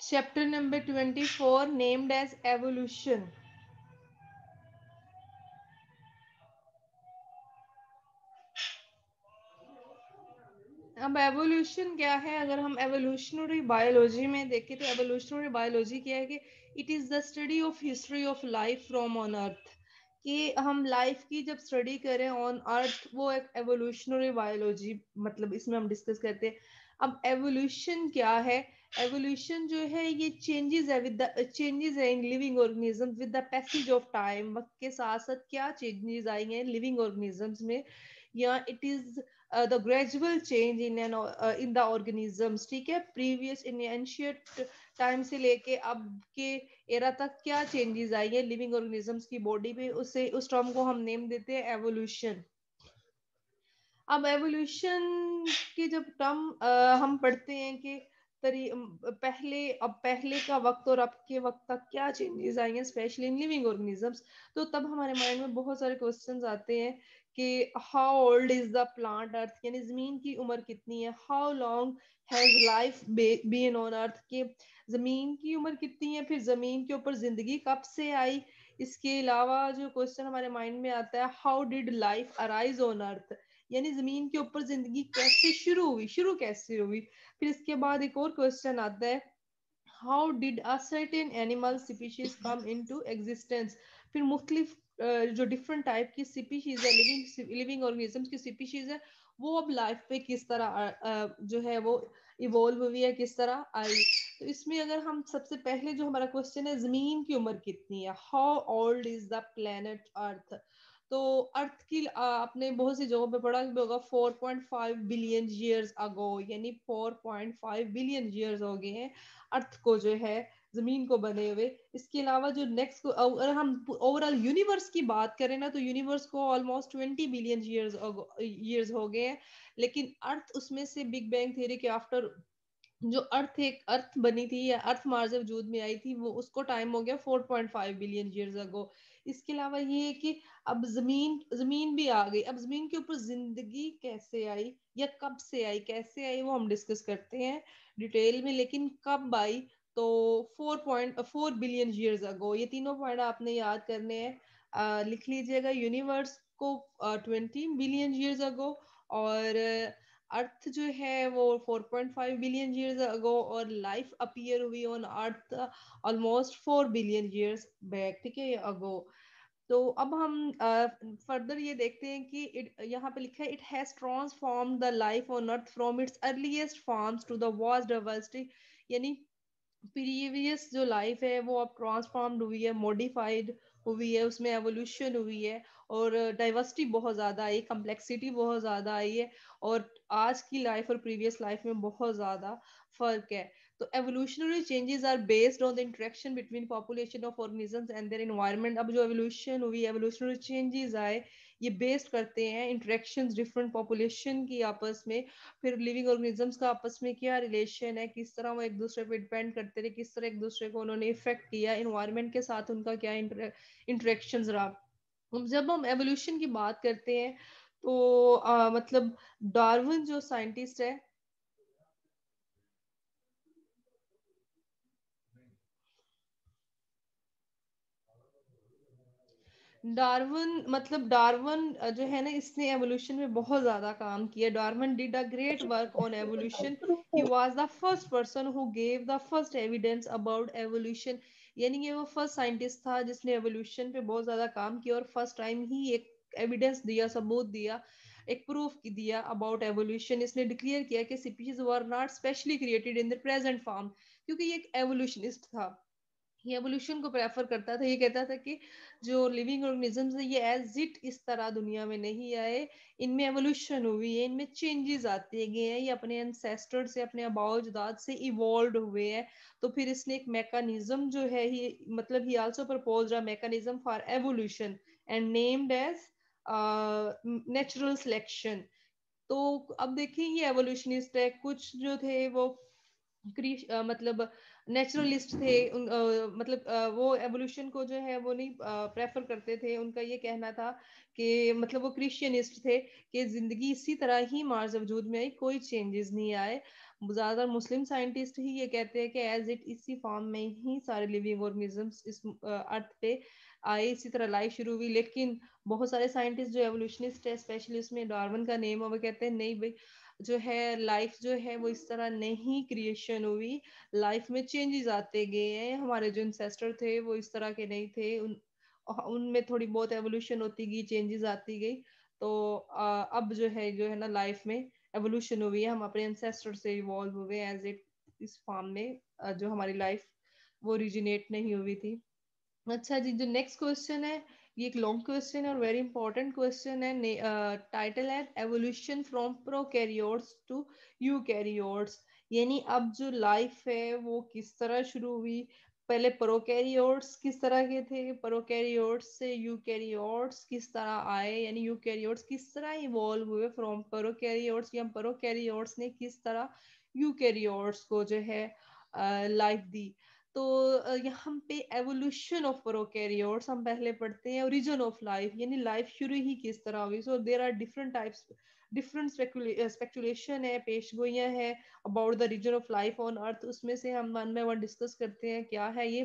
Chapter number 24 named as evolution. अब evolution क्या है? अगर हम एवोल्यूशनरी बायोलॉजी में देखें तो एवोल्यूशनरी बायोलॉजी क्या है कि it is the study of history of life from on earth, कि हम लाइफ की जब स्टडी करें ऑन अर्थ, वो एक एवोल्यूशनरी बायोलॉजी, मतलब इसमें हम डिस्कस करते हैं। अब एवोल्यूशन क्या है? एवोल्यूशन जो है ये चेंजेस है विद द चेंजेस है in living organism with the passage of time. वक्त के साथ साथ क्या चेंजेस आई हैं लिविंग ऑर्गेनिजम्स में, या it is the gradual change in the organisms। ठीक है, प्रीवियस इन एंशियंट टाइम से लेके अब के एरा तक क्या चेंजेस आई है लिविंग ऑर्गेनिजम्स की बॉडी पे, उसे उस टर्म को हम नेम देते हैं एवोल्यूशन। अब एवोल्यूशन की जब टर्म हम पढ़ते हैं कि पहले, अब पहले का वक्त और अब के वक्त तक क्या चेंजेस आई हैं स्पेशली इन लिविंग ऑर्गेनिजम्स, तो तब हमारे माइंड में बहुत सारे क्वेश्चंस आते हैं कि how old is the planet earth, यानी जमीन की उम्र कितनी है। How long has life been on earth, के जमीन की उम्र कितनी है, फिर जमीन के ऊपर जिंदगी कब से आई। इसके अलावा जो क्वेश्चन हमारे माइंड में आता है, how did life arise on earth, यानी जमीन के ऊपर जिंदगी कैसे शुरू हुई, शुरू कैसे हुई। फिर इसके बाद एक और क्वेश्चन आता है, how did a certain animal species come into existence. फिर मुख्तलिफ जो डिफरेंट टाइप की स्पीशीज है, लिविंग ऑर्गेनिजम्स की स्पीशीज है, वो अब लाइफ पे किस तरह जो है वो इवॉल्व हुई है, किस तरह आई। तो इसमें अगर हम सबसे पहले जो हमारा क्वेश्चन है, जमीन की उम्र कितनी है, how old is the planet earth. तो अर्थ की आपने बहुत सी जगहों पे पढ़ा भी होगा 4.5 बिलियन ईयर्स अगो, यानी 4.5 बिलियन ईयर्स हो गए हैं अर्थ को जो है, जमीन को बने हुए। इसके अलावा जो नेक्स्ट, अगर हम ओवरऑल यूनिवर्स की बात करें ना, तो यूनिवर्स को ऑलमोस्ट 20 बिलियन ईयर्स हो गए हैं। लेकिन अर्थ उसमें से बिग बैंग थ्योरी के आफ्टर जो अर्थ, एक अर्थ बनी थी या अर्थ मार्स जब वजूद में आई थी, वो उसको टाइम हो गया 4.5 बिलियन ईयर्स अगो। इसके अलावा ये है कि अब जमीन जमीन भी आ गई, अब जमीन के ऊपर जिंदगी कैसे आई या कब से आई, कैसे आई, वो हम डिस्कस करते हैं डिटेल में। लेकिन कब आई, तो 4.4 बिलियन ईयर्स अगो, ये तीनों पॉइंट आपने याद करने हैं। लिख लीजिएगा, यूनिवर्स को 20 बिलियन ईयर्स अगो, और अर्थ जो है वो 4.5 बिलियन ईयर्स अगो, और लाइफ अपीयर हुई on earth almost 4 billion years back, ठीक है, अगो। तो अब हम फर्दर ये देखते हैं कि यहाँ पे लिखा है, it has transform the life on earth from its earliest forms to the vast diversity, यानी प्रीवियस जो लाइफ है वो अब ट्रांसफॉर्म्ड हुई है, मॉडिफाइड हुई है, उसमें एवोल्यूशन हुई है, और डाइवर्सिटी बहुत ज़्यादा आई, कम्प्लेक्सिटी बहुत ज़्यादा आई है, और आज की लाइफ और प्रीवियस लाइफ में बहुत ज़्यादा फर्क है। तो evolutionary changes are based on the interaction between population of organisms and their environment. अब जो एवोल्यूशन हुई, एवोल्यूशनरी चेंजेस आए, ये बेस्ड करते हैं इंटरेक्शंस डिफरेंट पॉपुलेशन की आपस में, फिर लिविंग ऑर्गेनिजम्स का आपस में क्या रिलेशन है, किस तरह वो एक दूसरे पे डिपेंड करते रहे, किस तरह एक दूसरे को उन्होंने इफेक्ट किया, इन्वायरमेंट के साथ उनका क्या इंटरेक्शंस रहा। जब हम एवोल्यूशन की बात करते हैं तो मतलब डार्विन जो साइंटिस्ट है, डार्विन, मतलब डार्विन जो है ना, इसने एवोल्यूशन में बहुत ज्यादा काम किया। Darwin did a great work on evolution. He was the first person who gave the first evidence about evolution, यानी कि वो फर्स्ट साइंटिस्ट था जिसने एवोल्यूशन पे बहुत ज्यादा काम किया, और फर्स्ट टाइम ही एक एविडेंस दिया, सबूत दिया, एक प्रूफ दिया अबाउट एवोल्यूशन। इसने डिक्लेयर किया कि species were not specially created in the present form, क्योंकि ये एक एवोल्यूशनिस्ट था, ये एवोल्यूशन को प्रेफर करता था। ये कहता था कि जो लिविंग ऑर्गेनिजम्स है ये एज इट इस तरह दुनिया में नहीं आए, इनमें एवोल्यूशन हुई है, इनमें चेंजेस आते गए हैं, ये अपने एंसेस्टर से, अपने आबाओ अजदाद से इवॉल्व हुए हैं। तो फिर इसने एक मैकेनिज्म जो है ही, मतलब he also proposed a mechanism for evolution and named as natural selection. तो अब देखिए, ये एवोल्यूशनिस्ट है, कुछ जो थे वो मतलब नेचुरलिस्ट थे, मतलब वो एवोल्यूशन को जो है वो नहीं प्रेफर करते थे। उनका ये कहना था कि मतलब वो क्रिश्चियनिस्ट थे कि जिंदगी इसी तरह ही मार्स वजूद में आई, कोई चेंजेस नहीं आए। ज्यादातर मुस्लिम साइंटिस्ट ही ये कहते हैं कि एज इट इसी फॉर्म में ही सारे लिविंग ऑर्गेनिजम्स इस अर्थ पे आए, इसी तरह लाइफ शुरू हुई। लेकिन बहुत सारे साइंटिस्ट जो एवोल्यूशनिस्ट है, स्पेशली उसमें डार्विन का नेम है, वो कहते हैं नहीं भाई, जो है लाइफ जो है वो इस तरह नहीं क्रिएशन हुई, लाइफ में चेंजेस आते गए हैं, हमारे जो इंसेस्टर थे वो इस तरह के नहीं थे, उनमें थोड़ी बहुत एवोल्यूशन होती गई, चेंजेस आती गई। तो अब जो है ना लाइफ में एवोल्यूशन हुई है, हम अपने एंसेस्टर से इवॉल्व हुए एज इट इस फॉर्म में, जो हमारी लाइफ वो ओरिजिनेट नहीं हुई थी। अच्छा जी, जो नेक्स्ट क्वेश्चन है ये एक लॉन्ग क्वेश्चन है और वेरी इंपॉर्टेंट क्वेश्चन है। टाइटल है evolution from prokaryotes to eukaryotes, यानी अब जो लाइफ है वो किस तरह शुरू हुई, पहले प्रोकैरियोट्स किस तरह के थे, प्रोकैरियोट्स से यूकैरियोट्स किस तरह आए, यानी यूकैरियोट्स किस तरह इवॉल्व हुए फ्रॉम प्रोकैरियोट्स, या प्रोकैरियोट्स ने किस तरह यूकैरियोट्स को जो है लाइफ दी। तो यहाँ पे एवोल्यूशन ऑफ प्रोकैरियोट्स हम पहले पढ़ते हैं, ओरिजिन ऑफ लाइफ यानी लाइफ शुरू ही किस तरह हुई। So there are different types, different speculation है, पेश गोइयां है about the reason of life on earth, उसमें से हम वन बाय वन डिस्कस करते हैं क्या है ये।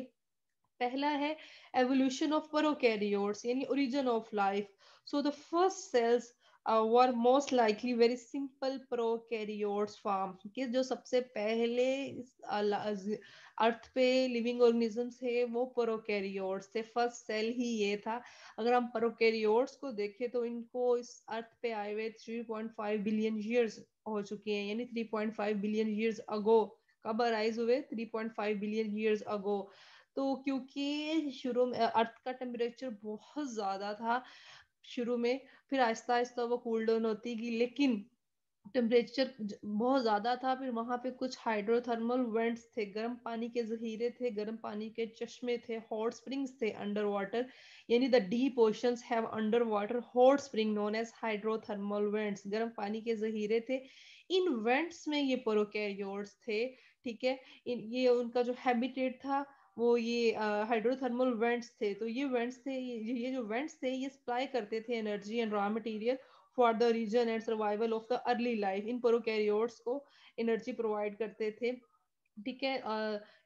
पहला है एवोल्यूशन ऑफ प्रोकैरियोट्स यानी origin of life. So the first cells were most likely very simple prokaryotes form, कि जो सबसे पहले अर्थ पे लिविंग ऑर्गेनिजम्स थे वो प्रोकैरियोट्स थे, फर्स्ट सेल ही ये था। अगर हम प्रोकैरियोट्स को देखें तो इनको इस अर्थ पे आए हुए 3.5 बिलियन ईयर्स हो चुके हैं, यानी 3.5 बिलियन ईयर्स अगो। कब अराइज हुए? 3.5 बिलियन ईयर्स अगो। तो क्योंकि शुरू में अर्थ का टेम्परेचर बहुत ज्यादा था शुरू में, फिर आहिस्ता आहिस्ता वो कूल डाउन होती गई, लेकिन टेम्परेचर बहुत ज्यादा था। फिर वहां पे कुछ हाइड्रोथर्मल वेंट्स थे, गर्म पानी के जहीरे थे, गर्म पानी के चश्मे थे, हॉट स्प्रिंग्स थे अंडर वाटर, यानी the deep oceans have under water hot spring known as hydrothermal vents, गर्म पानी के जहीरे थे। इन वेंट्स में ये प्रोकैरियोट्स थे, ठीक है। ये उनका जो हैबिटेट था वो ये हाइड्रोथर्मल वेंट्स थे। तो ये वेंट्स थे, ये जो वेंट्स थे ये सप्लाई करते थे energy and raw material for the region and survival of the early life. इन प्रोकैरियोट्स को एनर्जी प्रोवाइड करते थे, ठीक है,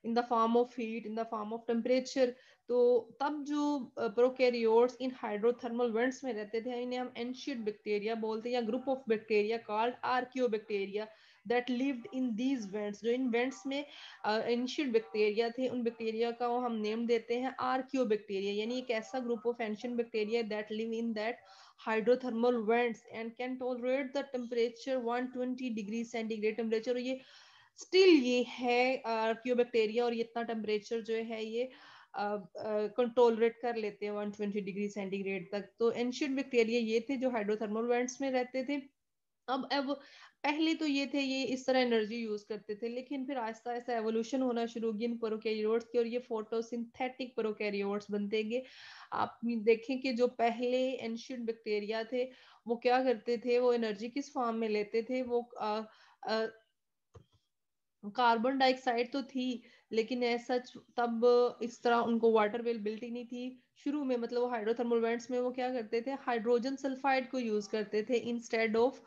in the form of heat, in the form of temperature. तो तब जो प्रोकैरियोट्स इन हाइड्रोथर्मल वेंट्स में रहते थे, इन्हें हम एंशिएंट बैक्टीरिया बोलते हैं, या group of bacteria called आर्कियोबैक्टीरिया that lived in these vents. जो इन वेंट्स में एंशिएंट बैक्टीरिया थे, उन बैक्टीरिया का हम नेम देते हैं आर्कियोबैक्टीरिया, यानी एक ऐसा group of ancient bacteria that live in that hydrothermal vents and can tolerate the temperature 120 degree centigrade temperature. ये स्टिल ये है आर्कियोबैक्टीरिया, और ये इतना टेम्परेचर जो है ये कंट्रोलरेट कर लेते हैं 120 डिग्री सेंटीग्रेड तक। तो एंशिएंट बैक्टीरिया ये थे जो हाइड्रोथर्मल वेंट्स में रहते थे। अब पहले तो ये थे, ये इस तरह एनर्जी यूज करते थे, लेकिन फिर आहिस्ता आहिस्ता एवोल्यूशन होना शुरू हो गया इन प्रोकैरियोट्स की, और ये फोटोसिंथेटिक प्रोकैरियोट्स बनते गए। आप देखें कि जो पहले एंशिएंट बैक्टीरिया थे वो क्या करते थे, वो एनर्जी किस फॉर्म में लेते थे, वो कार्बन डाइऑक्साइड तो थी, लेकिन ऐसा तब इस तरह उनको वाटर अवेलेबिलिटी नहीं थी शुरू में। मतलब वो हाइड्रोथर्मल वेंट्स में वो क्या करते थे, हाइड्रोजन सल्फाइड को यूज करते थे इंस्टेड ऑफ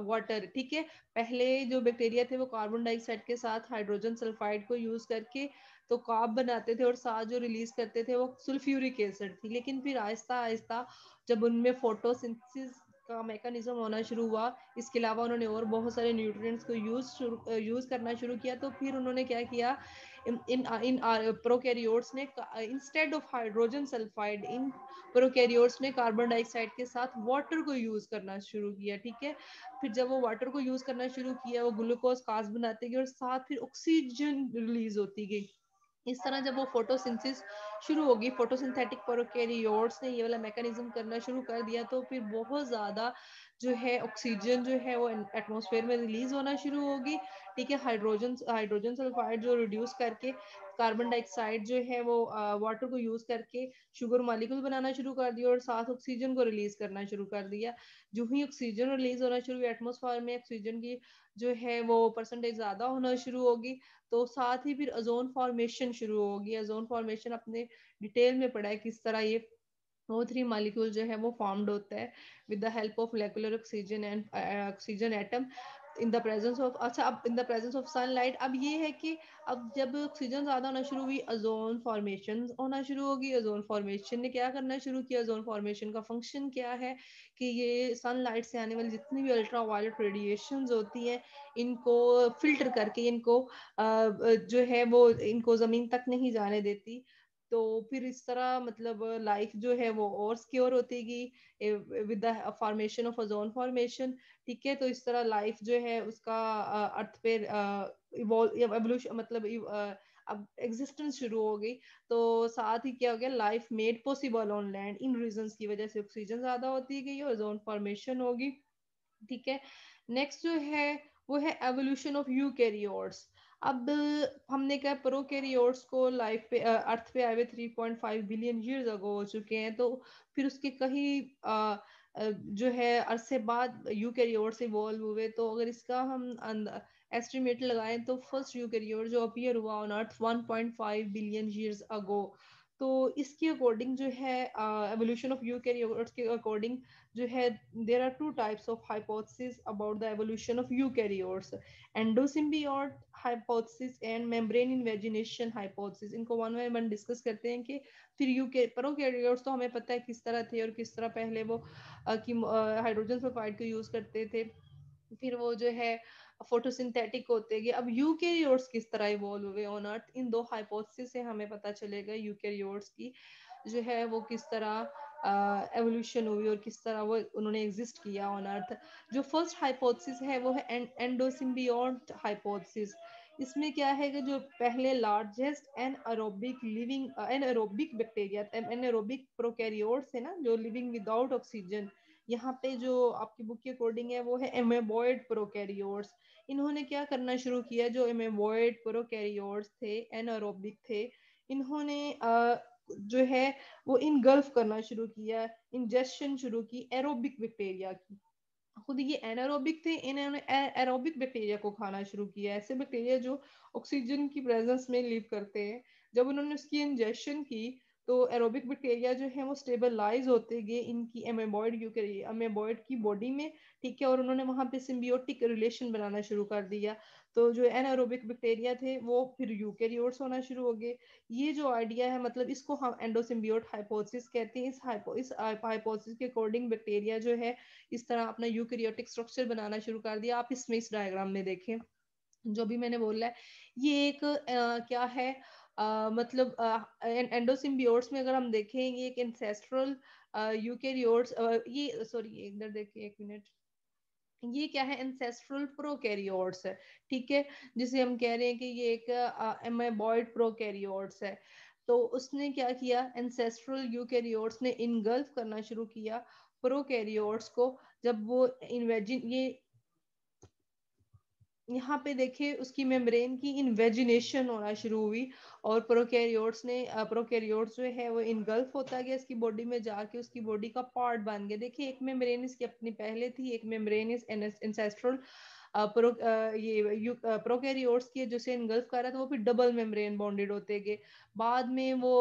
वाटर, ठीक है। पहले जो बैक्टीरिया थे वो कार्बन डाइऑक्साइड के साथ हाइड्रोजन सल्फाइड को यूज करके तो कार्ब बनाते थे, और साथ जो रिलीज करते थे वो सल्फ्यूरिक एसिड थी। लेकिन फिर आहिस्ता आहिस्ता जब उनमें फोटोसिंथेसिस का मैकेनिज्म होना शुरू हुआ, इसके अलावा उन्होंने और बहुत सारे न्यूट्रिएंट्स को यूज करना शुरू किया, तो फिर उन्होंने क्या किया, इन इन इन प्रोकैरियोट्स ने instead of hydrogen sulphide, in prokaryotes ने कार्बन डाइऑक्साइड के साथ वाटर को यूज करना शुरू किया, ठीक है। फिर जब वो वाटर को यूज करना शुरू किया, वो ग्लूकोज कास बनाते गए, और साथ फिर ऑक्सीजन रिलीज होती गई। इस तरह जब वो फोटोसिंथेसिस शुरू होगी, फोटोसिंथेटिक प्रोकैरियोट्स ने ये वाला मैकेनिज्म करना शुरू कर दिया, तो फिर बहुत ज्यादा जो है ऑक्सीजन जो है वो एटमॉस्फेयर में रिलीज होना शुरू होगी, ठीक है। हाइड्रोजन हाइड्रोजन सल्फाइड जो रिड्यूस करके कार्बन डाइऑक्साइड जो है वो वाटर को यूज करके शुगर मॉलिक्यूल बनाना शुरू कर दिया, और साथ ऑक्सीजन को रिलीज करना शुरू कर दिया। जो ही ऑक्सीजन रिलीज होना शुरू हुआ एटमॉस्फेयर में, ऑक्सीजन की जो है वो परसेंटेज ज्यादा होना शुरू होगी, तो साथ ही फिर ओजोन फॉर्मेशन शुरू होगी। ओजोन फॉर्मेशन अपने डिटेल में पढ़ा है किस तरह ये O3 मॉलिक्यूल जो है वो फॉर्म्ड होता है with the help of molecular oxygen and oxygen atom. In the presence of, अच्छा अब in the presence of sunlight, अब ये है कि अब जब ऑक्सीजन ज्यादा होना शुरू हुई, ओजोन फॉर्मेशन होना शुरू होगी। ओजोन फॉर्मेशन ने क्या करना शुरू किया, ओजोन फॉर्मेशन का फंक्शन क्या है कि ये सनलाइट से आने वाली जितनी भी अल्ट्रा वायलेट रेडिएशंस होती हैं, इनको फिल्टर करके इनको जो है वो इनको जमीन तक नहीं जाने देती। तो फिर इस तरह मतलब लाइफ जो है वो और सिक्योर होती गई with the formation of ozone formation. ठीक है, तो इस तरह लाइफ जो है उसका अर्थ पे इवॉल्व एवोल्यूशन मतलब अब एग्जिस्टेंस शुरू हो गई। तो साथ ही क्या हो गया, life made possible on land in reasons की वजह से ऑक्सीजन ज्यादा होती गई, ओजोन फॉर्मेशन होगी। ठीक है, नेक्स्ट जो है वो है एवोल्यूशन ऑफ यूकैरियोट्स। अब हमने कहा प्रोकैरियोट्स को लाइफ पे अर्थ पे आए हुए 3.5 बिलियन ईयर्स अगो हो चुके हैं। तो फिर उसके कहीं जो है अरसे बाद यूकैरियोट्स इवॉल्व हुए। तो अगर इसका हम एस्टिमेट लगाएं तो फर्स्ट यूकैरियोट जो अपीयर हुआ on earth 1.5 billion years ago. तो इसके अकॉर्डिंग जो है एवोल्यूशन ऑफ यूकैरियोट्स के अकॉर्डिंग जो है there are two types of hypotheses about the evolution of eukaryotes, endosymbiote hypothesis and membrane invagination hypothesis। इनको वन बाय वन डिस्कस करते हैं कि फिर यूके प्रोकैरियोट्स तो हमें पता है किस तरह थे और किस तरह पहले वो हाइड्रोजन सल्फाइड को यूज करते थे, फिर वो जो है फोटोसिंथेटिक होते गए। अब यूकैरियोट्स किस तरह इवॉल्व हुए ऑन अर्थ, इन दो हाइपोथेसिस से हमें पता चलेगा यूकैरियोट्स की जो है वो किस तरह एवोल्यूशन हुई और किस तरह वो उन्होंने एग्जिस्ट किया ऑन अर्थ। जो फर्स्ट हाइपोथेसिस है वो है एंडोसिम्बियोट हाइपोथेसिस। इसमें क्या है कि जो पहले largest anaerobic living anaerobic bacteria anaerobic prokaryotes है ना, जो लिविंग विदाउट ऑक्सीजन, यहाँ पे जो आपकी बुक के अकॉर्डिंग है वो है एमेबॉइड प्रोकैरियोट्स। इन्होंने क्या करना शुरू किया, जो एमेबॉइड प्रोकैरियोट्स थे एनारोबिक थे, इन्होंने जो है वो इनगल्फ करना शुरू किया, इंजेक्शन शुरू की एरोबिक बैक्टीरिया की। खुद ये एनारोबिक थे, इन्होंने एरोबिक बैक्टीरिया को खाना शुरू किया, ऐसे बैक्टीरिया जो ऑक्सीजन की प्रेजेंस में लिव करते हैं। जब उन्होंने उसकी इंजेक्शन की तो एरोबिक बैक्टीरिया जो है वो स्टेबलाइज होते गए इनकी अमेबॉइड की बॉडी में। ठीक है, और उन्होंने वहां पे सिम्बियोटिक रिलेशन बनाना शुरू कर दिया। तो जो एनारोबिक बैक्टीरिया थे वो फिर यूकैरियोट्स होना शुरू हो गए। ये जो आइडिया है मतलब इसको हम एंडोसिम्बियोट हाइपोथेसिस कहते हैं। इस हाइपोथेसिस के अकॉर्डिंग बैक्टीरिया जो है इस तरह अपना यूकैरियोटिक स्ट्रक्चर बनाना शुरू कर दिया। आप इसमें इस डायग्राम में देखें जो भी मैंने बोला है, ये एक क्या है मतलब एंडोसिम्बियोट्स में अगर हम देखें ये एक एंसेस्ट्रल यूकैरियोट्स ये सॉरी इधर देखिए एक मिनट, ये क्या है एंसेस्ट्रल प्रोकैरियोट्स है। ठीक है, जिसे हम कह रहे हैं कि ये एक एमेबॉइड प्रोकैरियोट्स है। तो उसने क्या किया, एंसेस्ट्रल यूकैरियोट्स ने इनगल्फ करना शुरू किया प्रोकैरियोट्स को। जब वो इन्वेजिन ये यहाँ पे देखे उसकी मेम्ब्रेन की इन्वेजिनेशन होना शुरू हुई और प्रोकैरियोट्स जो है वो इनगल्फ होता गया इसकी बॉडी में जाके, उसकी बॉडी का पार्ट बन गया। देखिए एक मेम्ब्रेन इसकी अपनी पहले थी, एक मेम्ब्रेन इस एंसेस्ट्रल ये प्रोकैरियोट्स की जो से इनगल्फ कर रहा था वो फिर डबल मेम्ब्रेन बॉन्डेड होते गए। बाद में वो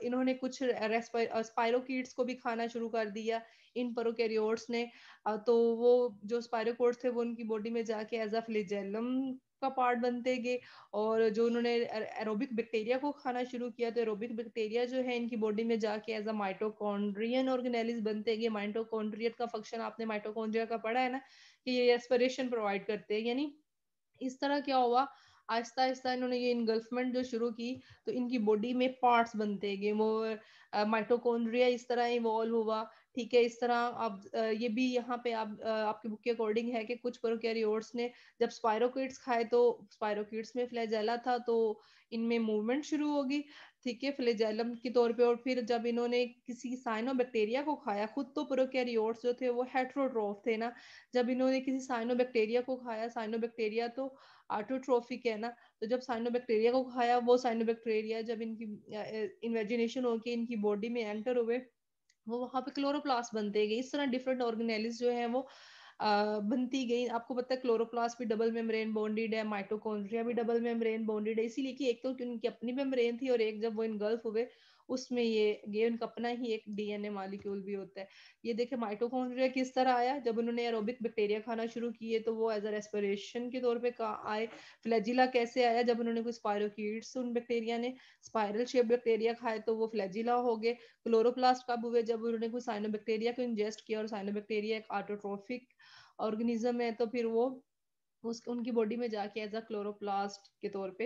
इन्होंने कुछ स्पाइरोकीट्स को भी खाना शुरू कर दिया इन प्रोकैरियोट्स ने। तो वो जो स्पाइरोकोड्स थे वो उनकी बॉडी में जाके एज अ फ्लैजेलम का पार्ट बनते गए। और जो उन्होंने एरोबिक बैक्टीरिया को खाना शुरू किया तो एरोबिक बैक्टीरिया जो है इनकी बॉडी में जाके एज अ माइटोकॉन्ड्रियन ऑर्गेनेलिस बनते गए। माइटोकॉन्ड्रिया का फंक्शन आपने माइटोकॉन्ड्रिया का पढ़ा है ना, कि ये रेस्पिरेशन प्रोवाइड करते हैं। यानी इस तरह क्या हुआ, आहिस्ता आहिस्ता इन्होंने ये इनगल्फमेंट जो शुरू की तो इनकी बॉडी में पार्ट्स बनते गए, वो माइटोकॉन्ड्रिया इस तरह इवॉल्व हुआ। ठीक है, इस तरह आप ये भी यहाँ पे आप आपकी बुक के अकॉर्डिंग है कि कुछ प्रोकैरियोट्स ने जब स्पाइरोकीट्स खाए तो स्पाइरोकीट्स में फ्लैजेला था तो इनमें मूवमेंट शुरू होगी। ठीक है, फ्लैजेलम के तौर पे। और फिर जब इन्होंने किसी साइनोबैक्टीरिया को खाया, खुद तो प्रोकैरियोट्स जो थे वो हेट्रोट्रोफ थे ना, जब इन्होंने किसी साइनोबैक्टीरिया को खाया, साइनोबैक्टीरिया तो ऑटोट्रोफिक है ना, तो जब साइनोबैक्टीरिया को खाया वो साइनोबैक्टीरिया जब इनकी इन्वेजिनेशन होके इनकी बॉडी में एंटर हुए वो वहां पे क्लोरोप्लास्ट बनते गए। इस तरह डिफरेंट ऑर्गेनेलिस जो है वो बनती गई। आपको पता है क्लोरोप्लास्ट भी डबल मेम्ब्रेन बॉन्डेड है, माइटोकॉन्ड्रिया भी डबल मेम्ब्रेन बॉन्डेड है, इसीलिए कि एक तो उनकी अपनी मेम्ब्रेन थी और एक जब वो इनगल्फ हुए उसमें ये उनका अपना ही एक डीएनए मॉलिक्यूल भी होता है। ये देखे माइटोकॉन्ड्रिया किस तरह आया, जब उन्होंने एरोबिक बैक्टीरिया खाना शुरू किए तो वो एज अ रेस्पिरेशन के तौर पे आए। फ्लैजिला कैसे आया, जब उन्होंने कोई स्पायरोकीट्स उन बैक्टीरिया ने स्पाइरल शेप बैक्टीरिया खाए तो वो फ्लैजिला हो गए। क्लोरोप्लास्ट कब हुए, जब उन्होंने कोई साइनोबैक्टीरिया को इंजेस्ट किया, और साइनोबैक्टीरिया एक ऑटोट्रोफिक ऑर्गेनिज्म है, तो फिर वो उस उनकी बॉडी में जाके एज अ क्लोरोप्लास्ट के तौर पे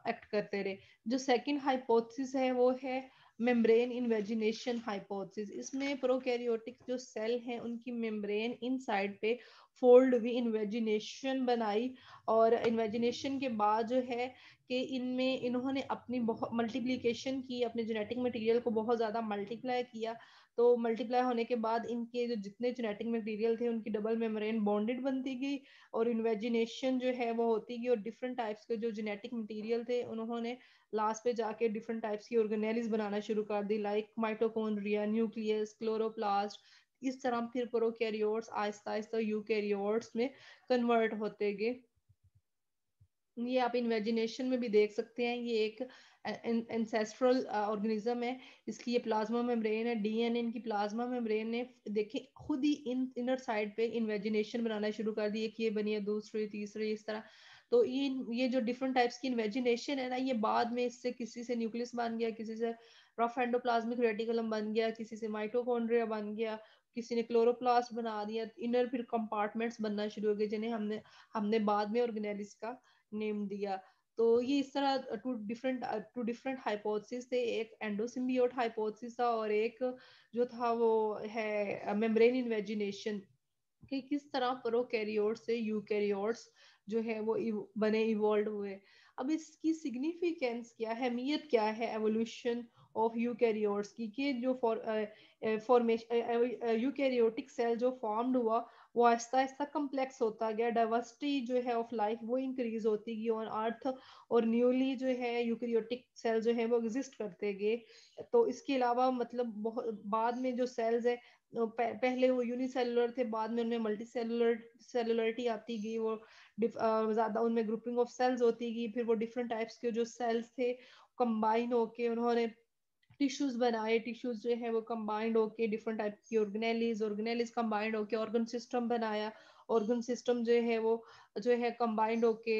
एक्ट करते रहे। जो सेकंड हाइपोथेसिस है वो है मेम्ब्रेन इन्वेजिनेशन हाइपोथेसिस। इसमें प्रोकैरियोटिक जो सेल हैं उनकी मेम्ब्रेन इनसाइड पे फोल्ड हुई इन्वेजिनेशन बनाई, और इन्वेजिनेशन के बाद जो है कि इनमें इन्होंने अपनी बहुत मल्टीप्लिकेशन की, अपने जेनेटिक मटेरियल को बहुत ज़्यादा मल्टीप्लाई किया। तो मल्टीप्लाई होने के बाद इनके जो जितने जेनेटिक मटेरियल थे उनकी डबल मेम्ब्रेन बॉन्डेड बनती गई, और इन्वेजिनेशन जो है वो होती गई, और डिफरेंट टाइप्स के जो जेनेटिक मटेरियल थे उन्होंने लास्ट पे जाके डिफरेंट टाइप्स की ऑर्गेनेलिस बनाना शुरू कर दी, लाइक माइटोकॉन्ड्रिया, न्यूक्लियस, क्लोरोप्लास्ट। इस तरह फिर प्रोकैरियोट्स आहिस्ता आहिस्ता यूकैरियोट्स में कन्वर्ट होते गए। ये आप इमेजिनेशन में भी देख सकते हैं, ये एक एंसेस्ट्रल ऑर्गेनिज्म है। इसकी ये प्लाज्मा मेम्ब्रेन है, डीएनए इनकी प्लाज्मा मेम्ब्रेन ने देखे खुद ही इन इनर साइड पे इन्वेजिनेशन बनाना शुरू कर दी, एक ये बनी है, दूसरी तीसरी इस तरह। तो ये जो डिफरेंट टाइप्स की इन्वेजिनेशन है ना, ये बाद में इससे किसी से न्यूक्लियस बन गया, किसी से रफ एंडोप्लाज्मिक रेटिकुलम बन गया, किसी से माइटोकॉन्ड्रिया बन गया, किसी ने क्लोरोप्लास्ट बना दिया, इनर फिर कंपार्टमेंट्स बनना शुरू हो गए, जिन्हें हमने हमने बाद में ऑर्गेनेलिस का नेम दिया। तो ये इस तरह टू डिफरेंट हाइपोथेसिस थे, एक एंडोसिम्बियोट हाइपोथेसिस था, और एक जो था वो है मेम्ब्रेन इन्वेजिनेशन, कि किस तरह प्रोकैरियोट्स से यूकैरियोट्स जो है वो बने इवॉल्व हुए। अब इसकी सिग्निफिकेंस क्या है, अहमियत क्या है एवोल्यूशन ऑफ यूकैरियोट्स की, कि जो फॉर्मेशन यूकैरियोटिक सेल जो फॉर्म्ड हुआ वो आहिस्ता आहिस्ता कम्प्लेक्स होता गया, डाइवर्सिटी जो है ऑफ लाइफ वो इंक्रीज होती गई ऑन अर्थ, और न्यूली जो है यूकैरियोटिक सेल जो है वो एग्जिस्ट करते गए। तो इसके अलावा मतलब बहुत बाद में जो सेल्स है, पहले वो यूनिसेलुलर थे, बाद में उनमें मल्टी सेलुलरिटी आती गई, वो ज्यादा उनमें ग्रुपिंग ऑफ सेल्स होती गई, फिर वो डिफरेंट टाइप्स के जो सेल्स थे कंबाइन होके उन्होंने टिश्यूज बनाए, टिश्यूज जो है वो कंबाइंड होके डिफरेंट टाइप की ऑर्गेनेलिज, ऑर्गेनेलिज कंबाइंड होके ऑर्गन सिस्टम बनाया, ऑर्गन सिस्टम जो है वो जो है कंबाइंड होके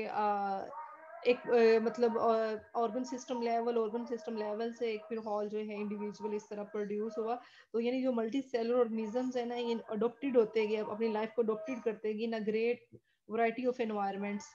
एक मतलब ऑर्गन सिस्टम लेवल से एक फिर हॉल जो है इंडिविजुअल इस तरह प्रोड्यूस हुआ। तो यानी जो मल्टी सेलुलर ऑर्गेनिजम्स है ना, ये अडोप्टेड होते गए, अपनी लाइफ को अडोप्टेड करते गए in a great variety of environments.